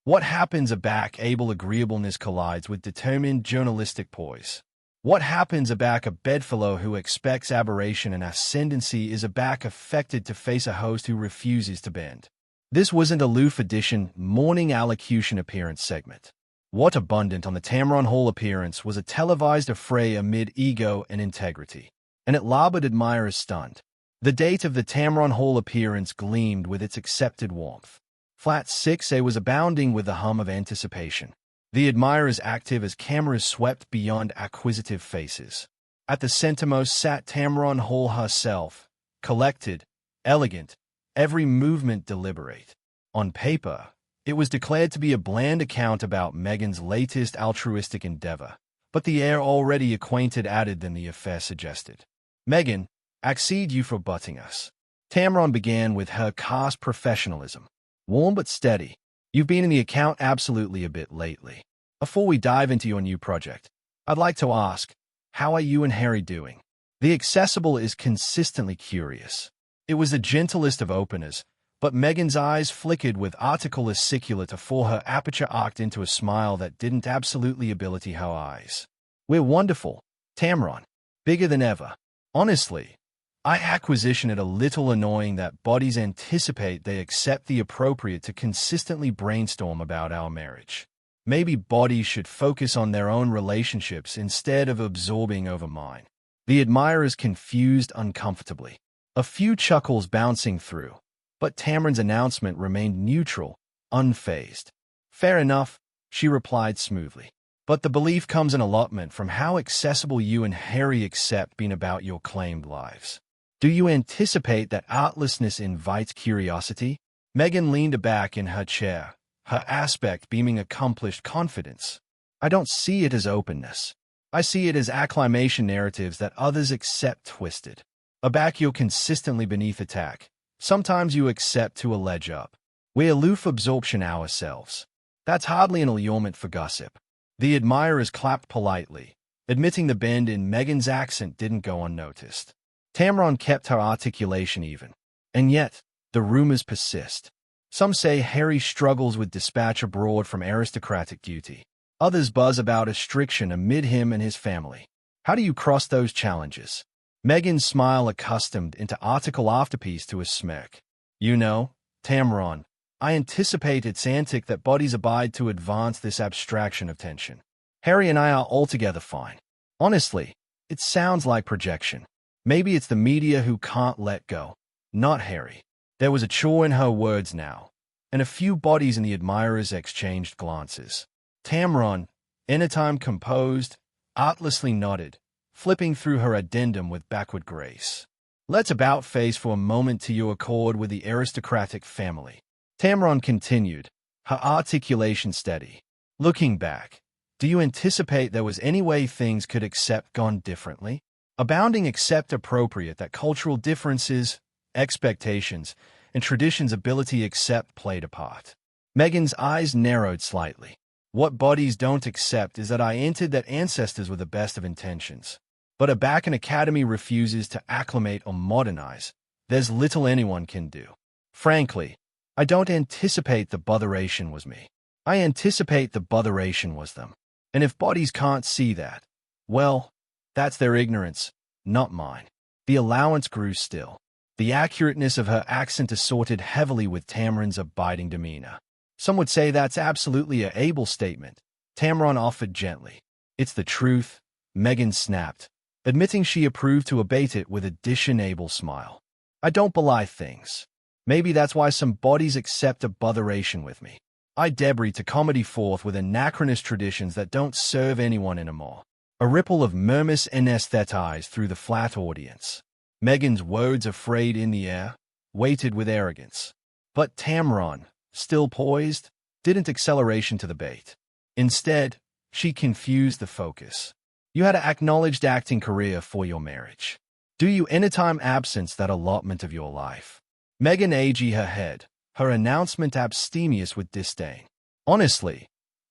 What happens aback able agreeableness collides with determined journalistic poise? What happens aback a bedfellow who expects aberration and ascendancy is aback affected to face a host who refuses to bend? This wasn't a Loof edition morning allocution appearance segment. What abundant on the Tamron Hall appearance was a televised affray amid ego and integrity, and it labored admirers stunned. The date of the Tamron Hall appearance gleamed with its accepted warmth. Flat 6A was abounding with the hum of anticipation. The admirers active as cameras swept beyond acquisitive faces. At the centermost sat Tamron Hall herself, collected, elegant, every movement deliberate. On paper, it was declared to be a bland account about Meghan's latest altruistic endeavor, but the air already acquainted added than the affair suggested. "Meghan, accede you for butting us." Tamron began with her cast professionalism. "Warm but steady. You've been in the account absolutely a bit lately. Before we dive into your new project, I'd like to ask, how are you and Harry doing?" The accessible is consistently curious. It was the gentlest of openers, but Meghan's eyes flickered with article aciculate afore her aperture arced into a smile that didn't absolutely ability her eyes. "We're wonderful, Tamron. Bigger than ever. Honestly, I acquisition it a little annoying that bodies anticipate they accept the appropriate to consistently brainstorm about our marriage. Maybe bodies should focus on their own relationships instead of absorbing over mine." The admirers confused uncomfortably. A few chuckles bouncing through, but Tamron's announcement remained neutral, unfazed. "Fair enough," she replied smoothly. "But the belief comes in allotment from how accessible you and Harry accept being about your claimed lives. Do you anticipate that artlessness invites curiosity?" Meghan leaned back in her chair, her aspect beaming accomplished confidence. "I don't see it as openness. I see it as acclimation narratives that others accept twisted. Aback you're consistently beneath attack. Sometimes you accept to a ledge up. We aloof absorption ourselves. That's hardly an allurement for gossip." The admirers clapped politely, admitting the bend in Meghan's accent didn't go unnoticed. Tamron kept her articulation even. "And yet, the rumors persist. Some say Harry struggles with dispatch abroad from aristocratic duty. Others buzz about restriction amid him and his family. How do you cross those challenges?" Meghan's smile accustomed into article afterpiece to a smirk. "You know, Tamron, I anticipate it's antic that bodies abide to advance this abstraction of tension. Harry and I are altogether fine. Honestly, it sounds like projection. Maybe it's the media who can't let go, not Harry." There was a chore in her words now, and a few bodies in the admirers exchanged glances. Tamron, in a time composed, artlessly nodded, flipping through her addendum with backward grace. "Let's about face for a moment to your accord with the aristocratic family." Tamron continued, her articulation steady. "Looking back, do you anticipate there was any way things could accept gone differently? Abounding accept appropriate that cultural differences, expectations, and traditions ability accept played a part." Meghan's eyes narrowed slightly. "What bodies don't accept is that I entered that ancestors were the best of intentions. But aback an academy refuses to acclimate or modernize. There's little anyone can do. Frankly, I don't anticipate the botheration was me. I anticipate the botheration was them. And if bodies can't see that, well, that's their ignorance, not mine." The allowance grew still. The accurateness of her accent assorted heavily with Tamron's abiding demeanor. "Some would say that's absolutely a able statement," Tamron offered gently. "It's the truth," Meghan snapped, admitting she approved to abate it with a dish-able smile. "I don't belie things. Maybe that's why some bodies accept a botheration with me. I debris to comedy forth with anachronist traditions that don't serve anyone anymore." A ripple of murmurs anesthetized through the flat audience. Meghan's words affrayed in the air, weighted with arrogance. But Tamron, still poised, didn't acceleration to the bait. Instead, she confused the focus. "You had an acknowledged acting career for your marriage. Do you anytime absence that allotment of your life?" Meghan aged her head, her announcement abstemious with disdain. "Honestly,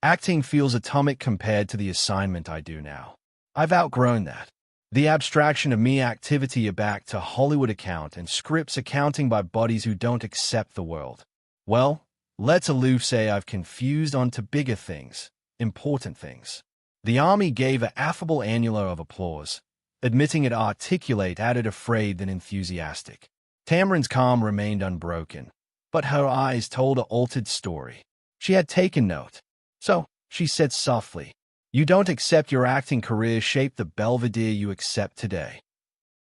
acting feels atomic compared to the assignment I do now. I've outgrown that. The abstraction of me activity aback to Hollywood account and scripts accounting by bodies who don't accept the world. Well, Let's aloof say I've confused on to bigger things, important things. The army gave a affable annular of applause, admitting it articulate added afraid than enthusiastic. Tamron's calm remained unbroken, but her eyes told an altered story. She had taken note. So, she said softly, you don't accept your acting career shaped the belvedere you accept today.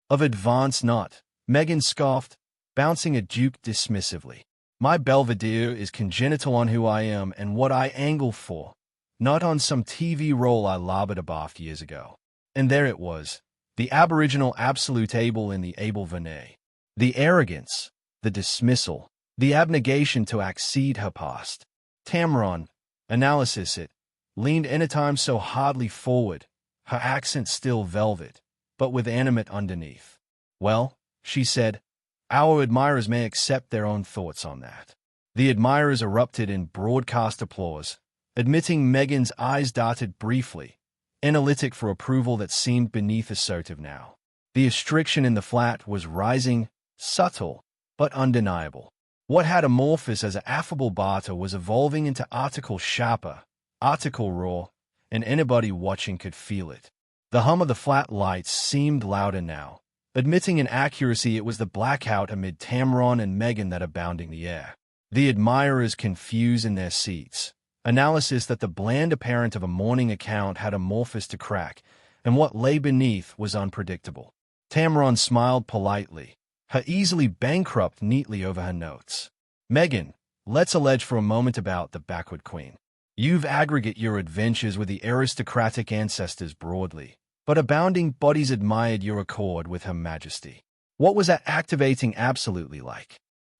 Of advance not, Meghan scoffed, bouncing a duke dismissively. My belvedere is congenital on who I am and what I angle for, not on some TV role I labored abaft years ago. And there it was, the aboriginal absolute able in the able vene. The arrogance, the dismissal, the abnegation to accede her past. Tamron, analysis it, leaned anytime so hardly forward, her accent still velvet, but with animate underneath. Well, she said, our admirers may accept their own thoughts on that. The admirers erupted in broadcast applause, admitting Meghan's eyes darted briefly, analytic for approval that seemed beneath assertive now. The restriction in the flat was rising, subtle, but undeniable. What had amorphous as an affable barter was evolving into article sharper, article raw, and anybody watching could feel it. The hum of the flat lights seemed louder now, admitting in accuracy it was the blackout amid Tamron and Meghan that abounding the air. The admirers confused in their seats. Analysis that the bland apparent of a morning account had amorphous to crack, and what lay beneath was unpredictable. Tamron smiled politely, her easily bankrupt neatly over her notes. Meghan, let's allege for a moment about the backward queen. You've aggregate your adventures with the aristocratic ancestors broadly, but abounding bodies admired your accord with Her Majesty. What was that activating absolutely like?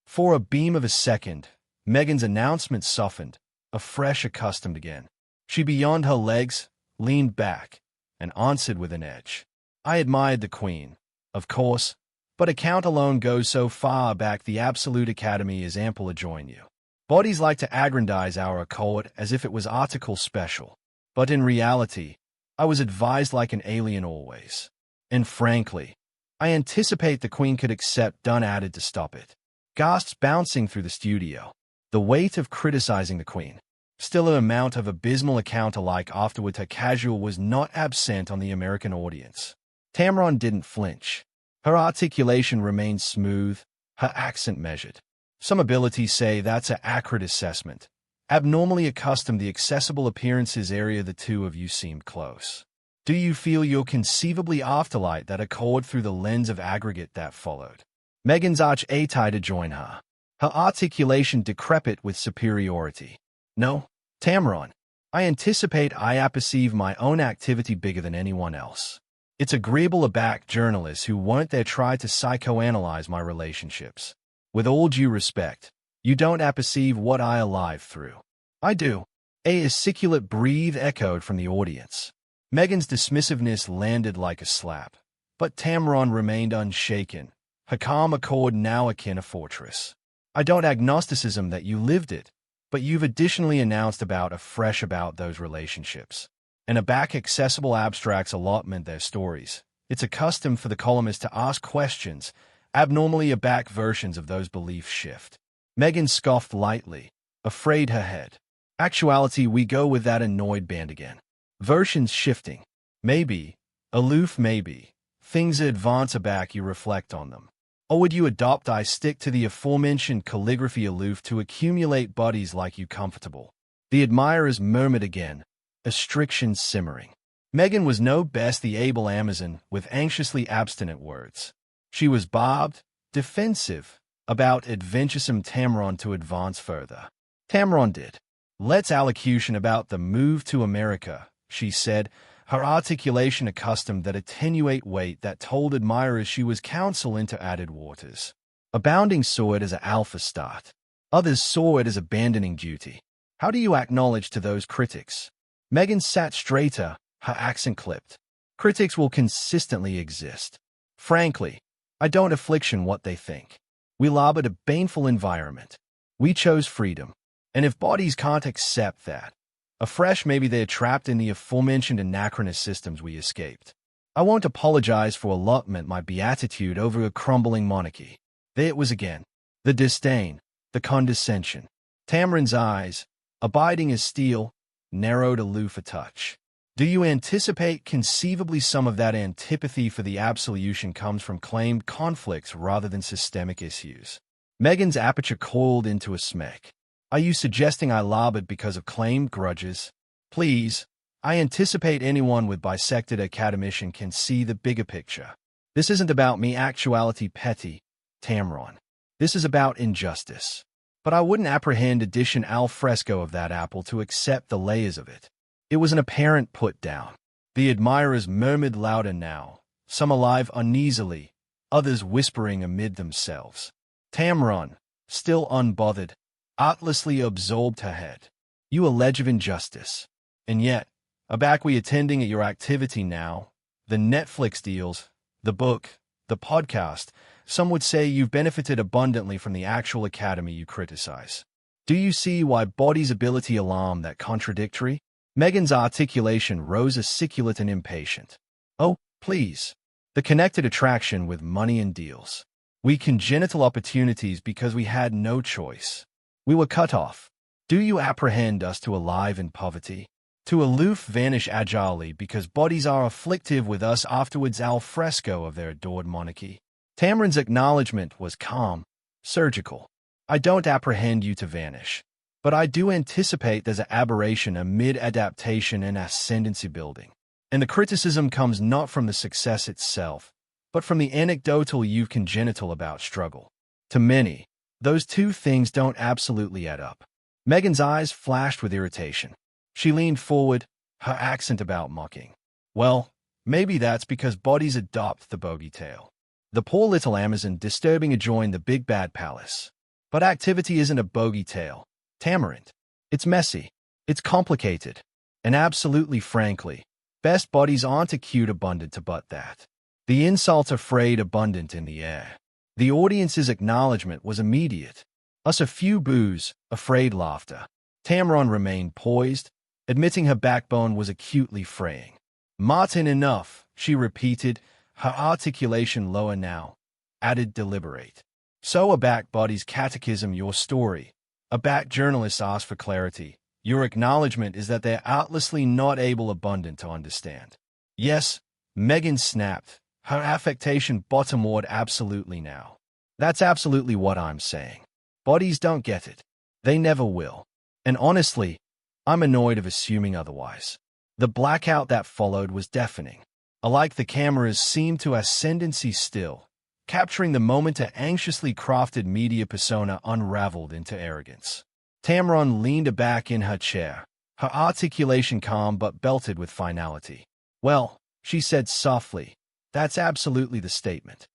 For a beam of a second, Meghan's announcement softened, afresh accustomed again. She beyond her legs, leaned back, and answered with an edge. I admired the Queen, of course, but account alone goes so far back the absolute academy is ample to join you. Bodies like to aggrandize our accord as if it was article special, but in reality, I was advised like an alien always. And frankly, I anticipate the Queen could accept done added to stop it. Gasps bouncing through the studio. The weight of criticizing the Queen. Still an amount of abysmal account alike afterward her casual was not absent on the American audience. Tamron didn't flinch. Her articulation remained smooth, her accent measured. Some abilities say that's an accurate assessment. Abnormally accustomed the accessible appearances area the two of you seemed close. Do you feel you're conceivably afterlight that accord through the lens of aggregate that followed? Meghan's arch ati to join her. Her articulation decrepit with superiority. No, Tamron. I anticipate I perceive my own activity bigger than anyone else. It's agreeable aback journalists who won't there try to psychoanalyze my relationships. With all due respect, you don't perceive what I alive through. I do. A articulate breathe echoed from the audience. Meghan's dismissiveness landed like a slap, but Tamron remained unshaken, her calm accord now akin a fortress. I don't agnosticism that you lived it, but you've additionally announced about afresh about those relationships. And a back accessible abstracts allotment their stories. It's a custom for the columnist to ask questions, abnormally aback versions of those beliefs shift. Meghan scoffed lightly, afraid her head. Actuality we go with that annoyed band again. Versions shifting. Maybe, aloof maybe, things advance aback you reflect on them. Or would you adopt I stick to the aforementioned calligraphy aloof to accumulate bodies like you comfortable? The admirers murmured again, restrictions simmering. Meghan was no best the able Amazon with anxiously abstinent words. She was barbed, defensive, about adventuresome Tamron to advance further. Tamron did. Let's allocution about the move to America, she said, her articulation accustomed that attenuate weight that told admirers she was counsel into added waters. Abounding saw it as an alpha start. Others saw it as abandoning duty. How do you acknowledge to those critics? Meghan sat straighter, her accent clipped. Critics will consistently exist. Frankly, I don't affliction what they think. We labored a baneful environment. We chose freedom. And if bodies can't accept that, afresh maybe they're trapped in the aforementioned anachronous systems we escaped. I won't apologize for allotment my beatitude over a crumbling monarchy. There it was again. The disdain, the condescension. Tamron's eyes, abiding as steel, narrowed aloof a touch. Do you anticipate conceivably some of that antipathy for the absolution comes from claimed conflicts rather than systemic issues? Meghan's aperture coiled into a smirk. Are you suggesting I lob it because of claimed grudges? Please, I anticipate anyone with bisected academician can see the bigger picture. This isn't about me actuality petty, Tamron. This is about injustice. But I wouldn't apprehend addition al fresco of that apple to accept the layers of it. It was an apparent put-down. The admirers murmured louder now, some alive uneasily, others whispering amid themselves. Tamron, still unbothered, artlessly absorbed her head. You allege of injustice. And yet, aback we attending at your activity now, the Netflix deals, the book, the podcast, some would say you've benefited abundantly from the actual academy you criticize. Do you see why body's ability alarm that contradictory? Meghan's articulation rose articulate and impatient. Oh, please. The connected attraction with money and deals. We congenital opportunities because we had no choice. We were cut off. Do you apprehend us to alive in poverty? To aloof vanish agilely because bodies are afflictive with us afterwards al fresco of their adored monarchy? Tamron's acknowledgment was calm, surgical. I don't apprehend you to vanish, but I do anticipate there's an aberration amid adaptation and ascendancy building. And the criticism comes not from the success itself, but from the anecdotal you've congenital about struggle. To many, those two things don't absolutely add up. Meghan's eyes flashed with irritation. She leaned forward, her accent about mocking. Well, maybe that's because bodies adopt the bogey tale. The poor little Amazon disturbing adjoined the big bad palace. But activity isn't a bogey tale, Tamron. It's messy. It's complicated. And absolutely frankly, best bodies aren't acute abundant to but that. The insult afraid abundant in the air. The audience's acknowledgement was immediate. Us a few boos, afraid laughter. Tamron remained poised, admitting her backbone was acutely fraying. Martin enough, she repeated, her articulation lower now, added deliberate. So a back body's catechism your story. A back journalist asked for clarity. Your acknowledgement is that they're artlessly not able abundant to understand. Yes, Meghan snapped, her affectation bottomward absolutely now. That's absolutely what I'm saying. Bodies don't get it. They never will. And honestly, I'm annoyed of assuming otherwise. The blackout that followed was deafening. Alike the cameras seemed to ascendancy still, capturing the moment an anxiously crafted media persona unraveled into arrogance. Tamron leaned back in her chair, her articulation calm but belted with finality. Well, she said softly, that's absolutely the statement.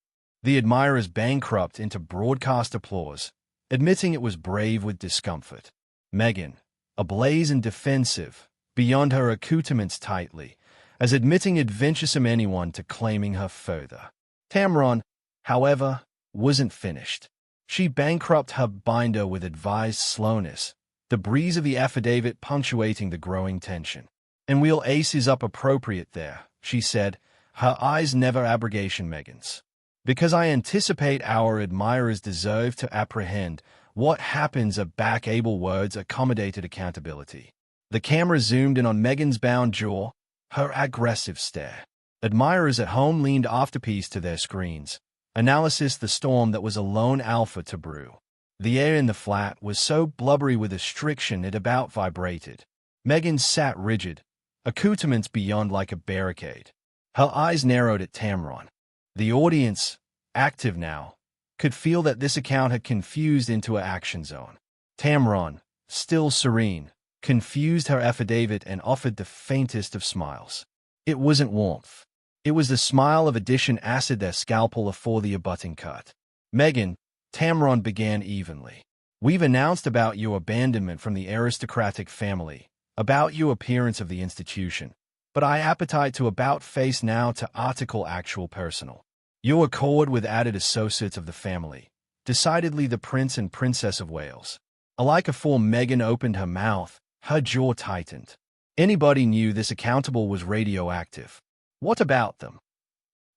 The admirers bankrupt into broadcast applause, admitting it was brave with discomfort. Meghan, ablaze and defensive, beyond her accoutrements tightly, as admitting adventuresome anyone to claiming her further. Tamron, however, wasn't finished. She bankrupted her binder with advised slowness, the breeze of the affidavit punctuating the growing tension. And we'll aces up appropriate there, she said, her eyes never abrogation Meghan's. Because I anticipate our admirers deserve to apprehend what happens a back able words accommodated accountability. The camera zoomed in on Meghan's bound jaw, her aggressive stare. Admirers at home leaned afterpiece to their screens. Analysis the storm that was a lone alpha to brew. The air in the flat was so blubbery with restriction it about vibrated. Meghan sat rigid, accoutrements beyond like a barricade. Her eyes narrowed at Tamron. The audience, active now, could feel that this account had confused into an action zone. Tamron, still serene, confused her affidavit and offered the faintest of smiles. It wasn't warmth. It was the smile of addition acid their scalpel afore the abutting cut. Meghan, Tamron began evenly. We've announced about your abandonment from the aristocratic family, about your appearance of the institution, but I appetite to about face now to article actual personal. Your accord with added associates of the family, decidedly the Prince and Princess of Wales. Alike afore Meghan opened her mouth, her jaw tightened. Anybody knew this accountable was radioactive. What about them?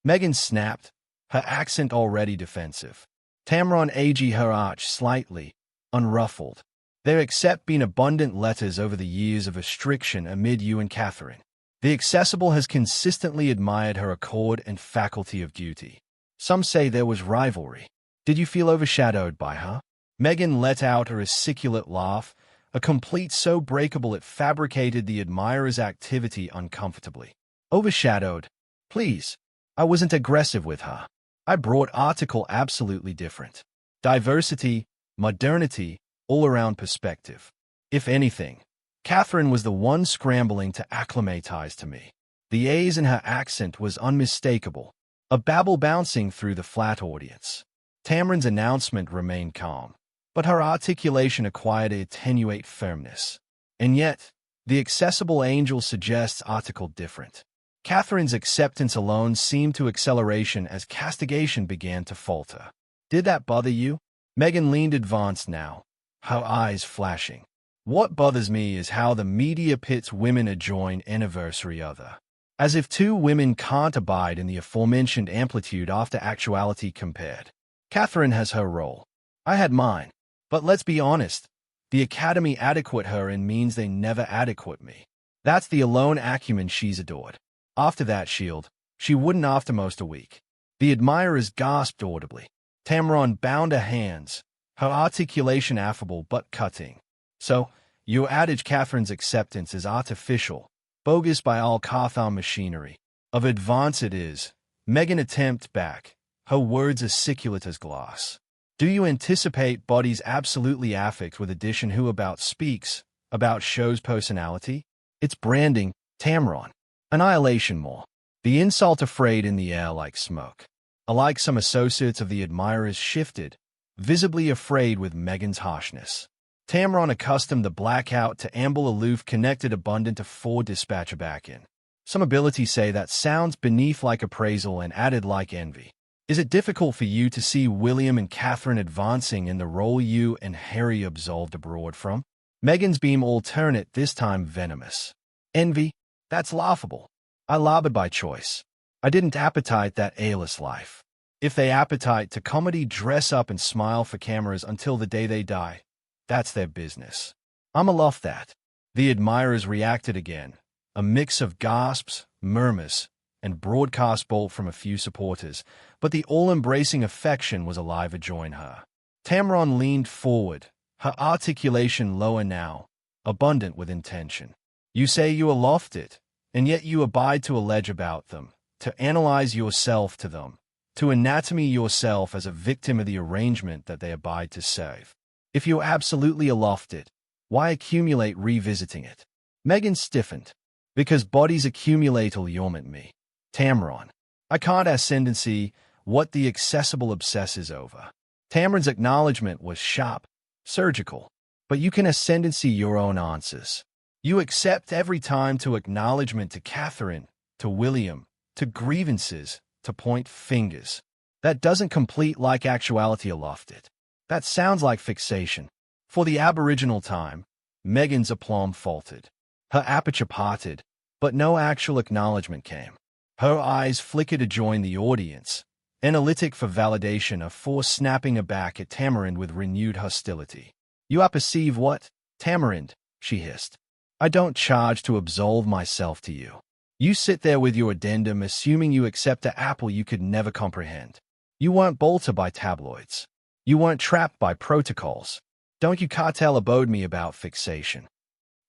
Meghan snapped, her accent already defensive. Tamron ag her arch slightly, unruffled. There except been abundant letters over the years of restriction amid you and Catherine. The accessible has consistently admired her accord and faculty of duty. Some say there was rivalry. Did you feel overshadowed by her? Meghan let out a articulate laugh, a complete so breakable it fabricated the admirer's activity uncomfortably. Overshadowed? Please. I wasn't aggressive with her. I brought article absolutely different. Diversity, modernity, all-around perspective. If anything, Catherine was the one scrambling to acclimatize to me. The A's in her accent was unmistakable, a babble bouncing through the flat audience. Tamron's announcement remained calm, but her articulation acquired a attenuate firmness. And yet, the accessible angel suggests article different. Catherine's acceptance alone seemed to acceleration as castigation began to falter. Did that bother you? Meghan leaned advanced now, her eyes flashing. What bothers me is how the media pits women adjoin anniversary other. As if two women can't abide in the aforementioned amplitude after actuality compared. Catherine has her role. I had mine. But let's be honest, the Academy adequate her in means they never adequate me. That's the alone acumen she's adored. After that shield, she wouldn't aftermost a week. The admirers gasped audibly. Tamron bound her hands, her articulation affable but cutting. So, your adage Catherine's acceptance is artificial, bogus by all Carthon machinery. Of advance it is. Meghan attempt back, her words articulate as glass. Do you anticipate bodies absolutely affixed with addition who about speaks, about shows personality? It's branding, Tamron. Annihilation more. The insult afraid in the air like smoke. Alike some associates of the admirers shifted, visibly afraid with Meghan's harshness. Tamron accustomed the blackout to amble aloof connected abundant to four dispatcher back in. Some ability say that sounds beneath like appraisal and added like envy. Is it difficult for you to see William and Catherine advancing in the role you and Harry absolved abroad from? Meghan's beam alternate, this time venomous. Envy? That's laughable. I labored by choice. I didn't appetite that airless life. If they appetite to comedy, dress up and smile for cameras until the day they die. That's their business. I'm aloft that. The admirers reacted again, a mix of gasps, murmurs, and broadcast bolt from a few supporters, but the all-embracing affection was alive adjoin her. Tamron leaned forward, her articulation lower now, abundant with intention. You say you aloft it, and yet you abide to allege about them, to analyze yourself to them, to anatomy yourself as a victim of the arrangement that they abide to save. If you're absolutely aloft it, why accumulate revisiting it? Meghan stiffened. Because bodies accumulate allurement me. Tamron. I can't ascendancy what the accessible obsesses over. Tamron's acknowledgement was sharp, surgical. But you can ascendancy your own answers. You accept every time to acknowledgement to Catherine, to William, to grievances, to point fingers. That doesn't complete like actuality aloft it. That sounds like fixation. For the aboriginal time, Meghan's aplomb faltered. Her aperture parted, but no actual acknowledgement came. Her eyes flickered to join the audience, analytic for validation, a force snapping aback at Tamarind with renewed hostility. You apperceive what, Tamarind? She hissed. I don't charge to absolve myself to you. You sit there with your addendum assuming you accept a apple you could never comprehend. You weren't bolted by tabloids. You weren't trapped by protocols. Don't you cartel abode me about fixation.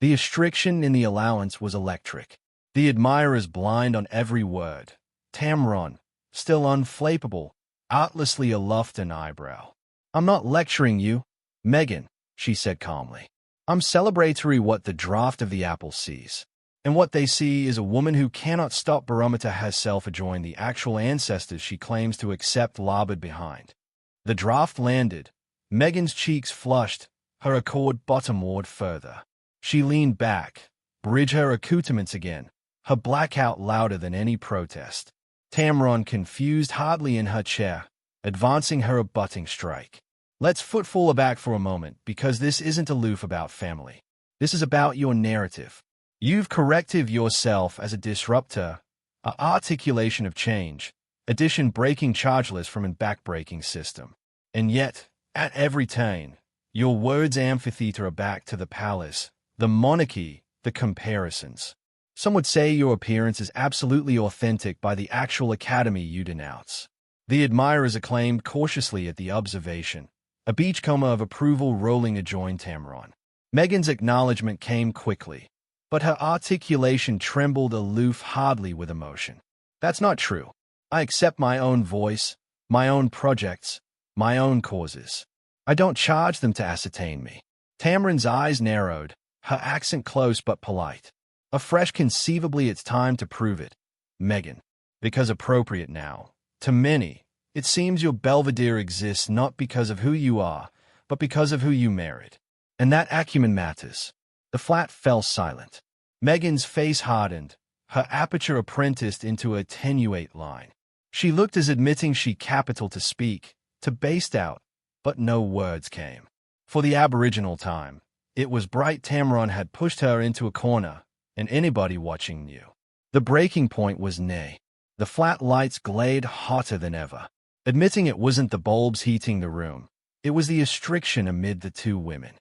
The restriction in the allowance was electric. The admirers blind on every word. Tamron, still unflappable, artlessly aloft an eyebrow. I'm not lecturing you, Meghan, she said calmly. I'm celebratory what the draft of the apple sees. And what they see is a woman who cannot stop barometer herself adjoin the actual ancestors she claims to accept labored behind. The draft landed. Meghan's cheeks flushed, her accord bottomward further. She leaned back, bridge her accoutrements again, her blackout louder than any protest. Tamron confused hardly in her chair, advancing her abutting strike. Let's footfall aback for a moment, because this isn't aloof about family. This is about your narrative. You've corrected yourself as a disruptor, a articulation of change, addition breaking chargeless from an back-breaking system. And yet, at every turn, Your words amphitheater back to the palace, the monarchy, the comparisons. Some would say your appearance is absolutely authentic by the actual academy you denounce. The admirers acclaimed cautiously at the observation, a beachcomber of approval rolling adjoined Tamron. Meghan's acknowledgement came quickly, but her articulation trembled aloof hardly with emotion. That's not true. I accept my own voice, my own projects, my own causes. I don't charge them to ascertain me. Tamron's eyes narrowed, her accent close but polite. Afresh conceivably it's time to prove it, Meghan. Because appropriate now. To many, it seems your belvedere exists not because of who you are, but because of who you merit. And that acumen matters. The flat fell silent. Meghan's face hardened, her aperture apprenticed into a tenuate line. She looked as admitting she capital to speak, to baste out, but no words came. For the aboriginal time, it was bright Tamron had pushed her into a corner, and anybody watching knew. The breaking point was near. The flat lights glared hotter than ever. Admitting it wasn't the bulbs heating the room, it was the restriction amid the two women.